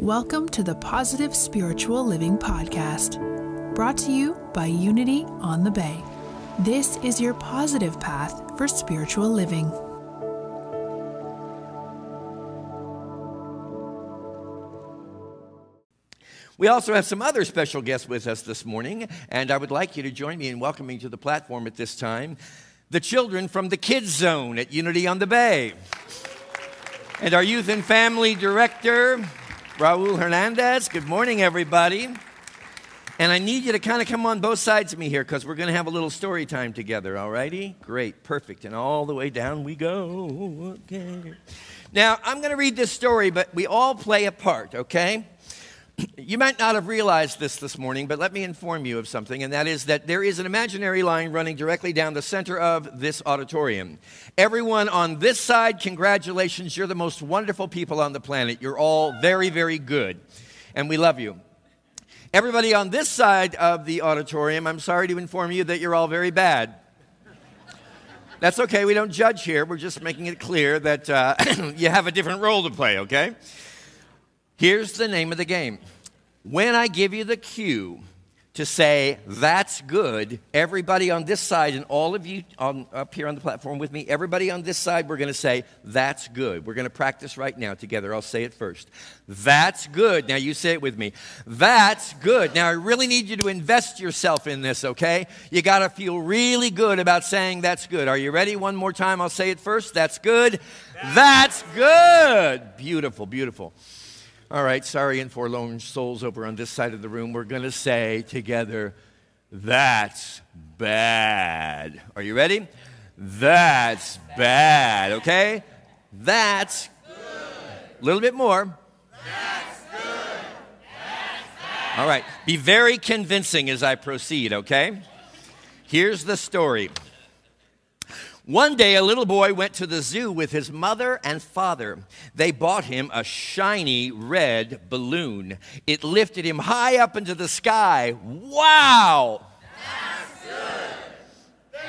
Welcome to the Positive Spiritual Living Podcast, brought to you by Unity on the Bay. This is your positive path for spiritual living. We also have some other special guests with us this morning, and I would like you to join me in welcoming to the platform at this time the children from the Kids Zone at Unity on the Bay. And our Youth and Family Director, Raul Hernandez. Good morning, everybody. And I need you to kind of come on both sides of me here because we're going to have a little story time together, all righty? Great, perfect. And all the way down we go. Okay. Now, I'm going to read this story, but we all play a part, okay? You might not have realized this morning, but let me inform you of something, and that is that there is an imaginary line running directly down the center of this auditorium. Everyone on this side, congratulations, you're the most wonderful people on the planet. You're all very, very good, and we love you. Everybody on this side of the auditorium, I'm sorry to inform you that you're all very bad. That's okay, we don't judge here. We're just making it clear that you have a different role to play, okay? Here's the name of the game. When I give you the cue to say, that's good, everybody on this side and all of you up here on the platform with me, everybody on this side, we're going to say, that's good. We're going to practice right now together. I'll say it first. That's good. Now you say it with me. That's good. Now I really need you to invest yourself in this, okay? You got to feel really good about saying that's good. Are you ready? One more time. I'll say it first. That's good. That's good. Beautiful, beautiful. All right, sorry and forlorn souls over on this side of the room, we're going to say together, that's bad. Are you ready? That's bad, okay? That's good. A little bit more. That's good. That's bad. All right, be very convincing as I proceed, okay? Here's the story. One day, a little boy went to the zoo with his mother and father. They bought him a shiny red balloon. It lifted him high up into the sky. Wow! That's good. That's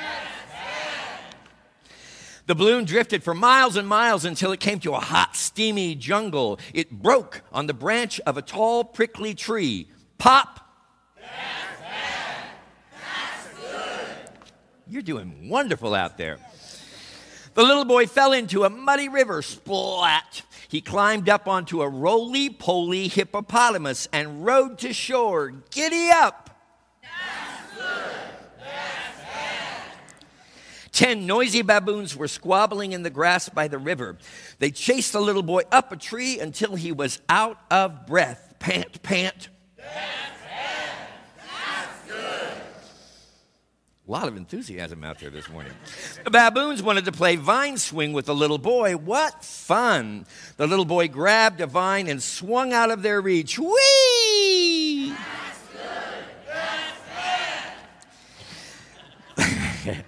bad. The balloon drifted for miles and miles until it came to a hot, steamy jungle. It broke on the branch of a tall, prickly tree. Pop! That's bad. That's good. You're doing wonderful out there. The little boy fell into a muddy river. Splat! He climbed up onto a roly-poly hippopotamus and rode to shore. Giddy up! That's good. That's bad. 10 noisy baboons were squabbling in the grass by the river. They chased the little boy up a tree until he was out of breath. Pant, pant. A lot of enthusiasm out there this morning. The baboons wanted to play vine swing with the little boy. What fun! The little boy grabbed a vine and swung out of their reach. Whee! That's good. That's bad.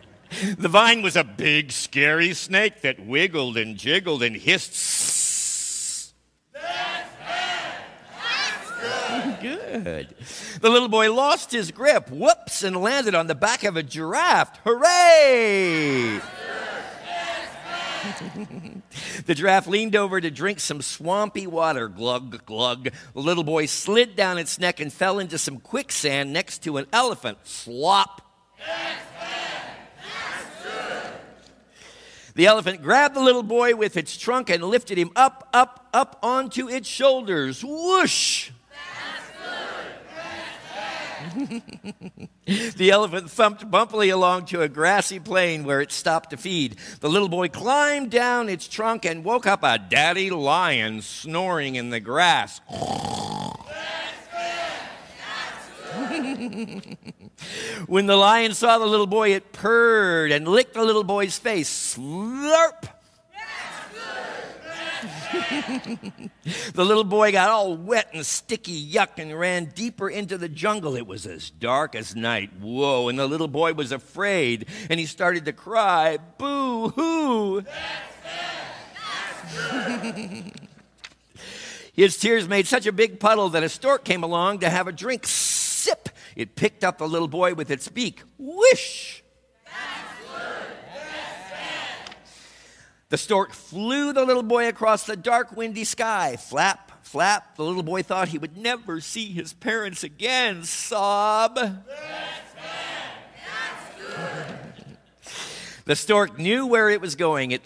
The vine was a big, scary snake that wiggled and jiggled and hissed. That's bad. That's good. Good. The little boy lost his grip, whoops, and landed on the back of a giraffe. Hooray! The giraffe leaned over to drink some swampy water. Glug, glug. The little boy slid down its neck and fell into some quicksand next to an elephant. Slop. The elephant grabbed the little boy with its trunk and lifted him up, up, up onto its shoulders. Whoosh! The elephant thumped bumpily along to a grassy plain where it stopped to feed. The little boy climbed down its trunk and woke up a daddy lion snoring in the grass. When the lion saw the little boy, it purred and licked the little boy's face. Slurp! The little boy got all wet and sticky yuck and ran deeper into the jungle. It was as dark as night. Whoa, and the little boy was afraid, and he started to cry. Boo-hoo! His tears made such a big puddle that a stork came along to have a drink. Sip! It picked up the little boy with its beak. Whoosh! The stork flew the little boy across the dark, windy sky. Flap, flap. The little boy thought he would never see his parents again. Sob. The stork knew where it was going. It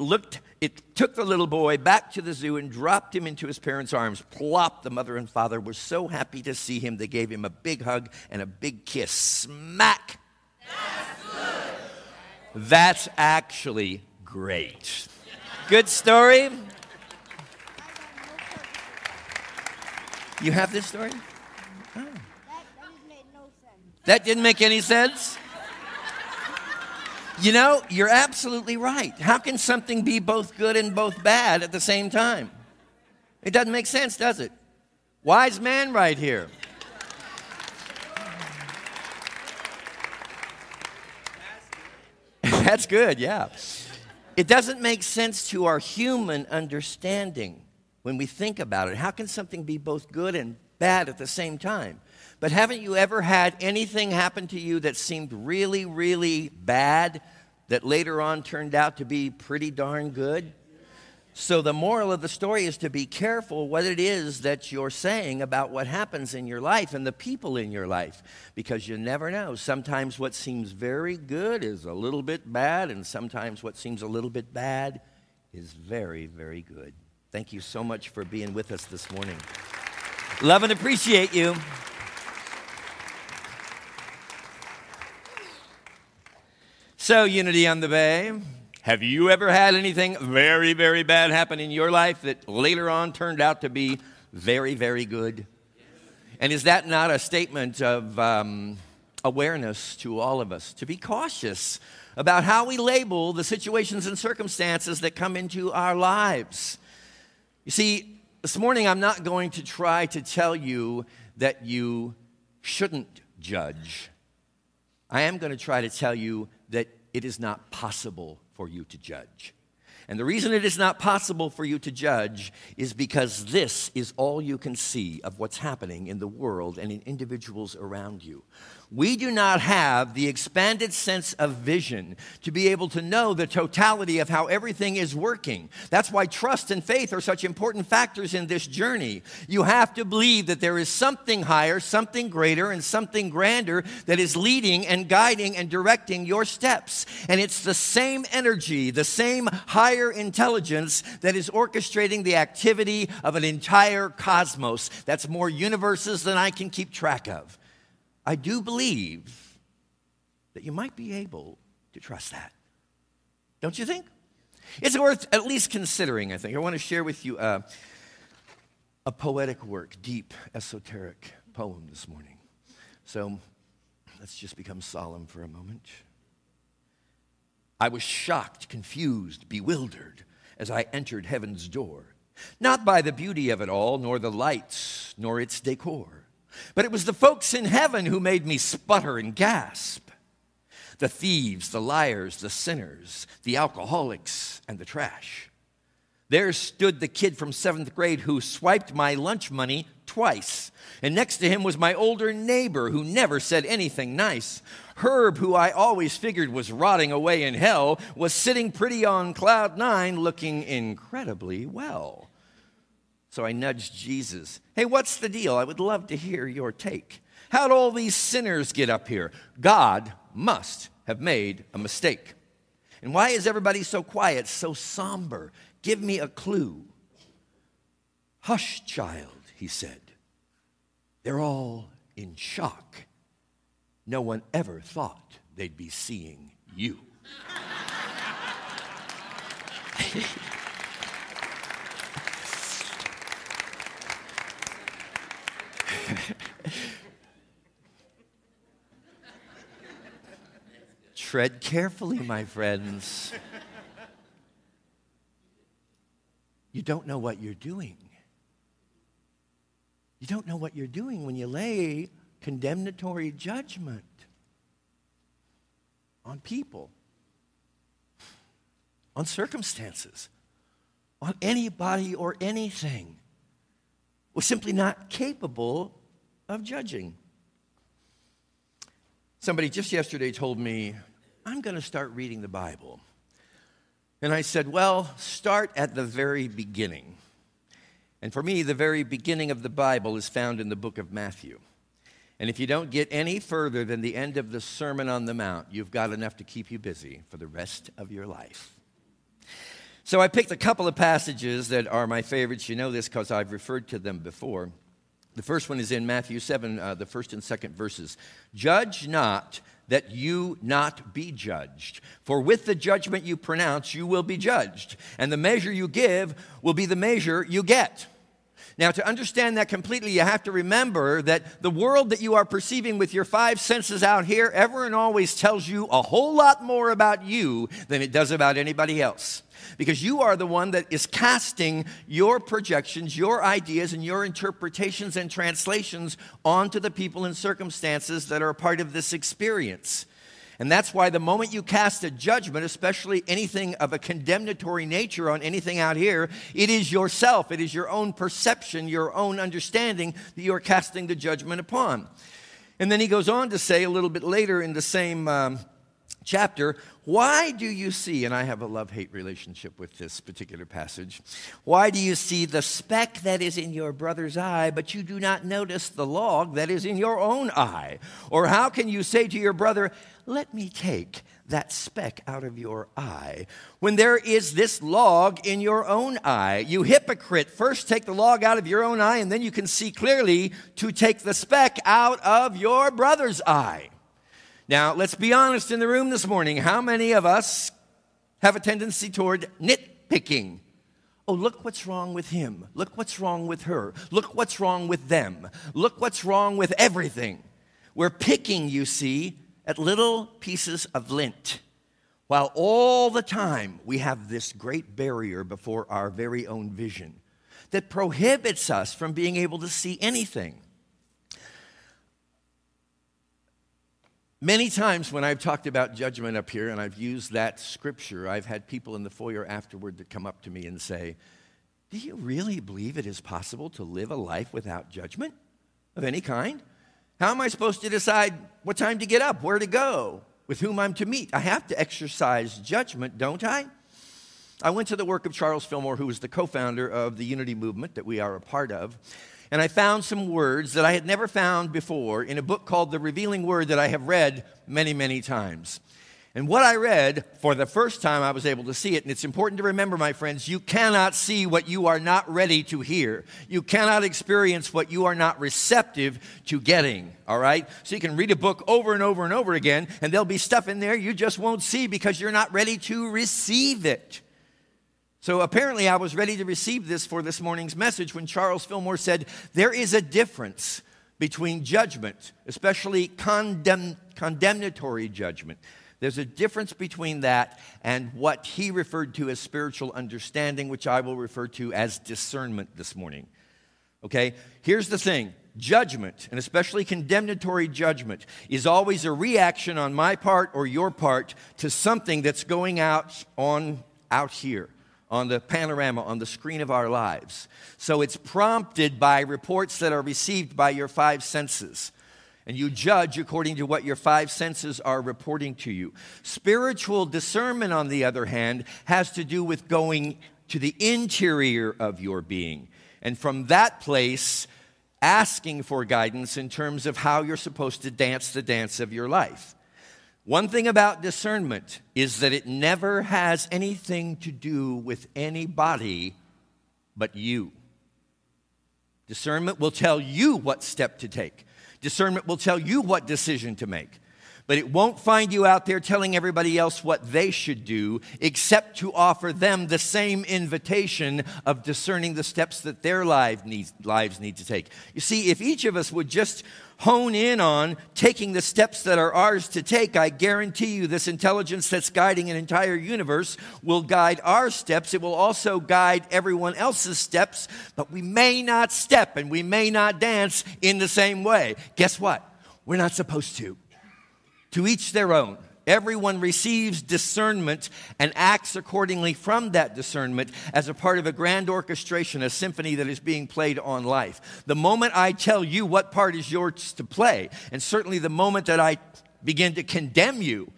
took the little boy back to the zoo and dropped him into his parents' arms. Plop! The mother and father were so happy to see him, they gave him a big hug and a big kiss. Smack! That's good. That's actually great. Good story? You have this story? Oh. That didn't make any sense? You know, you're absolutely right. How can something be both good and both bad at the same time? It doesn't make sense, does it? Wise man right here. That's good, yeah. It doesn't make sense to our human understanding when we think about it. How can something be both good and bad at the same time? But haven't you ever had anything happen to you that seemed really, really bad that later on turned out to be pretty darn good? So the moral of the story is to be careful what it is that you're saying about what happens in your life and the people in your life, because you never know. Sometimes what seems very good is a little bit bad, and sometimes what seems a little bit bad is very, very good. Thank you so much for being with us this morning. Love and appreciate you. So, Unity on the Bay, have you ever had anything very, very bad happen in your life that later on turned out to be very, very good? And is that not a statement of awareness to all of us, to be cautious about how we label the situations and circumstances that come into our lives? You see, this morning I'm not going to try to tell you that you shouldn't judge. I am going to try to tell you that it is not possible for you to judge. And the reason it is not possible for you to judge is because this is all you can see of what's happening in the world and in individuals around you. We do not have the expanded sense of vision to be able to know the totality of how everything is working. That's why trust and faith are such important factors in this journey. You have to believe that there is something higher, something greater, and something grander that is leading and guiding and directing your steps. And it's the same energy, the same higher intelligence that is orchestrating the activity of an entire cosmos. That's more universes than I can keep track of. I do believe that you might be able to trust that. Don't you think? It's worth at least considering, I think. I want to share with you a poetic work, deep, esoteric poem this morning. So let's just become solemn for a moment. I was shocked, confused, bewildered as I entered heaven's door, not by the beauty of it all, nor the lights, nor its decor. But it was the folks in heaven who made me sputter and gasp. The thieves, the liars, the sinners, the alcoholics, and the trash. There stood the kid from 7th grade who swiped my lunch money twice. And next to him was my older neighbor who never said anything nice. Herb, who I always figured was rotting away in hell, was sitting pretty on cloud 9 looking incredibly well. So I nudged Jesus. Hey, what's the deal? I would love to hear your take. How'd all these sinners get up here? God must have made a mistake. And why is everybody so quiet, so somber? Give me a clue. Hush, child, he said. They're all in shock. No one ever thought they'd be seeing you. Tread carefully, my friends. You don't know what you're doing. You don't know what you're doing when you lay condemnatory judgment on people, on circumstances, on anybody or anything. We're simply not capable of judging. Somebody just yesterday told me, I'm going to start reading the Bible. And I said, well, start at the very beginning. And for me, the very beginning of the Bible is found in the book of Matthew. And if you don't get any further than the end of the Sermon on the Mount, you've got enough to keep you busy for the rest of your life. So I picked a couple of passages that are my favorites. You know this because I've referred to them before. The first one is in Matthew 7, the first and second verses. Judge not, that you not be judged. For with the judgment you pronounce, you will be judged. And the measure you give will be the measure you get. Now, to understand that completely, you have to remember that the world that you are perceiving with your five senses out here ever and always tells you a whole lot more about you than it does about anybody else. Because you are the one that is casting your projections, your ideas, and your interpretations and translations onto the people and circumstances that are a part of this experience. And that's why the moment you cast a judgment, especially anything of a condemnatory nature on anything out here, it is yourself, it is your own perception, your own understanding that you are casting the judgment upon. And then he goes on to say a little bit later in the same chapter, why do you see, and I have a love-hate relationship with this particular passage, why do you see the speck that is in your brother's eye, but you do not notice the log that is in your own eye? Or how can you say to your brother, let me take that speck out of your eye, when there is this log in your own eye? You hypocrite, first take the log out of your own eye, and then you can see clearly to take the speck out of your brother's eye. Now, let's be honest in the room this morning. How many of us have a tendency toward nitpicking? Oh, look what's wrong with him. Look what's wrong with her. Look what's wrong with them. Look what's wrong with everything. We're picking, you see, at little pieces of lint, while all the time we have this great barrier before our very own vision that prohibits us from being able to see anything. Many times when I've talked about judgment up here and I've used that scripture, I've had people in the foyer afterward that come up to me and say, do you really believe it is possible to live a life without judgment of any kind? How am I supposed to decide what time to get up, where to go, with whom I'm to meet? I have to exercise judgment, don't I? I went to the work of Charles Fillmore, who was the co-founder of the Unity movement that we are a part of. And I found some words that I had never found before in a book called The Revealing Word that I have read many, many times. And what I read, for the first time I was able to see it, and it's important to remember, my friends, you cannot see what you are not ready to hear. You cannot experience what you are not receptive to getting, all right? So you can read a book over and over and over again, and there'll be stuff in there you just won't see because you're not ready to receive it. So apparently I was ready to receive this for this morning's message when Charles Fillmore said, there is a difference between judgment, especially condemnatory judgment. There's a difference between that and what he referred to as spiritual understanding, which I will refer to as discernment this morning. Okay? Here's the thing. Judgment, and especially condemnatory judgment, is always a reaction on my part or your part to something that's going out here, on the panorama, on the screen of our lives. So it's prompted by reports that are received by your five senses. And you judge according to what your five senses are reporting to you. Spiritual discernment, on the other hand, has to do with going to the interior of your being. And from that place, asking for guidance in terms of how you're supposed to dance the dance of your life. One thing about discernment is that it never has anything to do with anybody but you. Discernment will tell you what step to take. Discernment will tell you what decision to make. But it won't find you out there telling everybody else what they should do, except to offer them the same invitation of discerning the steps that their lives need to take. You see, if each of us would just hone in on taking the steps that are ours to take, I guarantee you this intelligence that's guiding an entire universe will guide our steps. It will also guide everyone else's steps, but we may not step and we may not dance in the same way. Guess what? We're not supposed to. To each their own. Everyone receives discernment and acts accordingly from that discernment as a part of a grand orchestration, a symphony that is being played on life. The moment I tell you what part is yours to play, and certainly the moment that I begin to condemn you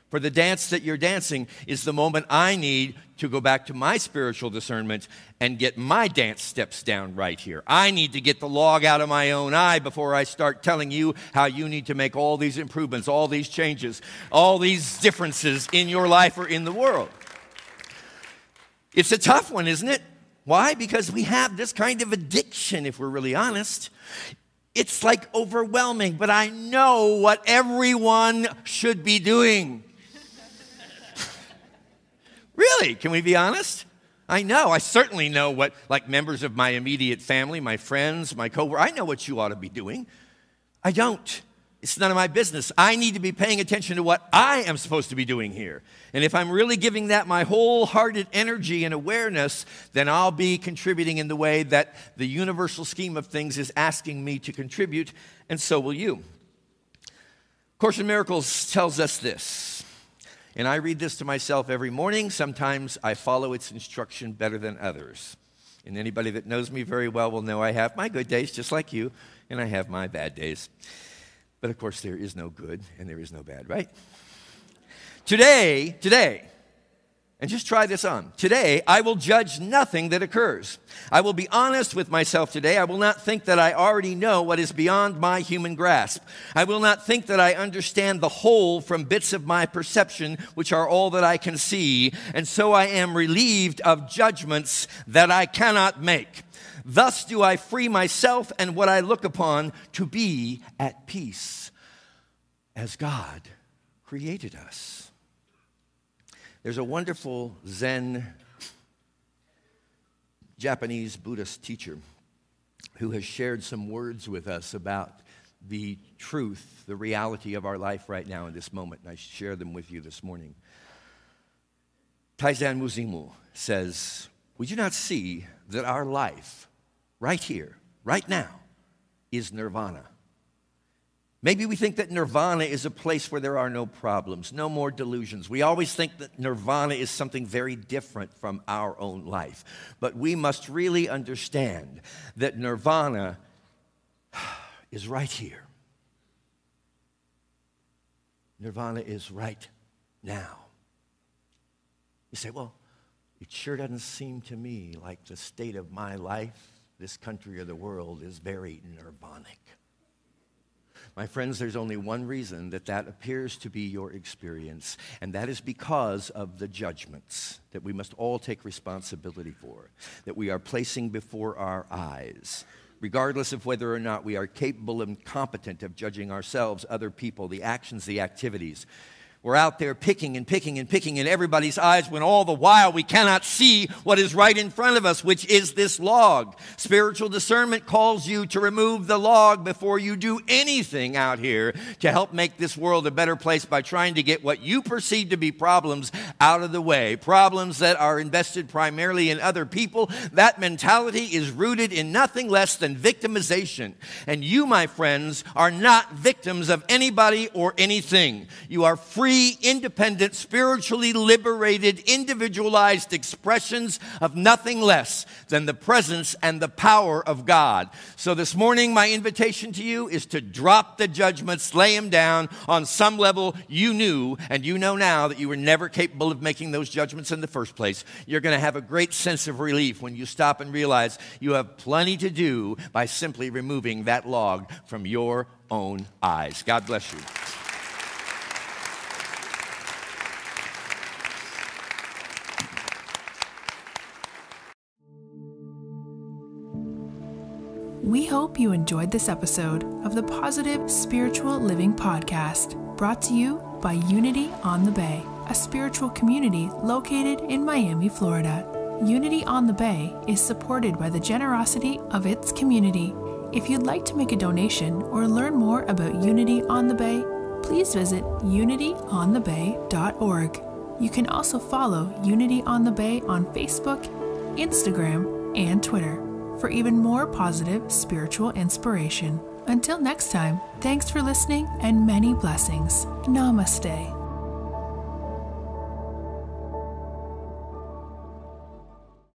For the dance that you're dancing is the moment I need to go back to my spiritual discernment and get my dance steps down right here. I need to get the log out of my own eye before I start telling you how you need to make all these improvements, all these changes, all these differences in your life or in the world. It's a tough one, isn't it? Why? Because we have this kind of addiction, if we're really honest. It's like overwhelming, but I know what everyone should be doing. Really, can we be honest? I know. I certainly know what, like members of my immediate family, my friends, my coworkers, I know what you ought to be doing. I don't. It's none of my business. I need to be paying attention to what I am supposed to be doing here. And if I'm really giving that my wholehearted energy and awareness, then I'll be contributing in the way that the universal scheme of things is asking me to contribute, and so will you. Course in Miracles tells us this. And I read this to myself every morning. Sometimes I follow its instruction better than others. And anybody that knows me very well will know I have my good days, just like you, and I have my bad days. But of course, there is no good and there is no bad, right? Today, and just try this on. Today, I will judge nothing that occurs. I will be honest with myself today. I will not think that I already know what is beyond my human grasp. I will not think that I understand the whole from bits of my perception, which are all that I can see, and so I am relieved of judgments that I cannot make. Thus do I free myself and what I look upon to be at peace as God created us. There's a wonderful Zen Japanese Buddhist teacher who has shared some words with us about the truth, the reality of our life right now in this moment, and I share them with you this morning. Taizan Muzimu says, "We do not see that our life right here, right now, is nirvana. Maybe we think that nirvana is a place where there are no problems, no more delusions. We always think that nirvana is something very different from our own life. But we must really understand that nirvana is right here. Nirvana is right now." You say, well, it sure doesn't seem to me like the state of my life, this country, or the world is very nirvanic. My friends, there's only one reason that appears to be your experience, and that is because of the judgments that we must all take responsibility for, that we are placing before our eyes, regardless of whether or not we are capable and competent of judging ourselves, other people, the actions, the activities. We're out there picking and picking and picking in everybody's eyes when all the while we cannot see what is right in front of us, which is this log. Spiritual discernment calls you to remove the log before you do anything out here to help make this world a better place by trying to get what you perceive to be problems out of the way. Problems that are invested primarily in other people. That mentality is rooted in nothing less than victimization. And you, my friends, are not victims of anybody or anything. You are free, independent, spiritually liberated, individualized expressions of nothing less than the presence and the power of God. So this morning, my invitation to you is to drop the judgments, lay them down. On some level, you knew, and you know now, that you were never capable of making those judgments in the first place. You're going to have a great sense of relief when you stop and realize you have plenty to do by simply removing that log from your own eyes. God bless you. We hope you enjoyed this episode of the Positive Spiritual Living Podcast, brought to you by Unity on the Bay, a spiritual community located in Miami, Florida. Unity on the Bay is supported by the generosity of its community. If you'd like to make a donation or learn more about Unity on the Bay, please visit unityonthebay.org. You can also follow Unity on the Bay on Facebook, Instagram, and Twitter for even more positive spiritual inspiration. Until next time, thanks for listening and many blessings. Namaste.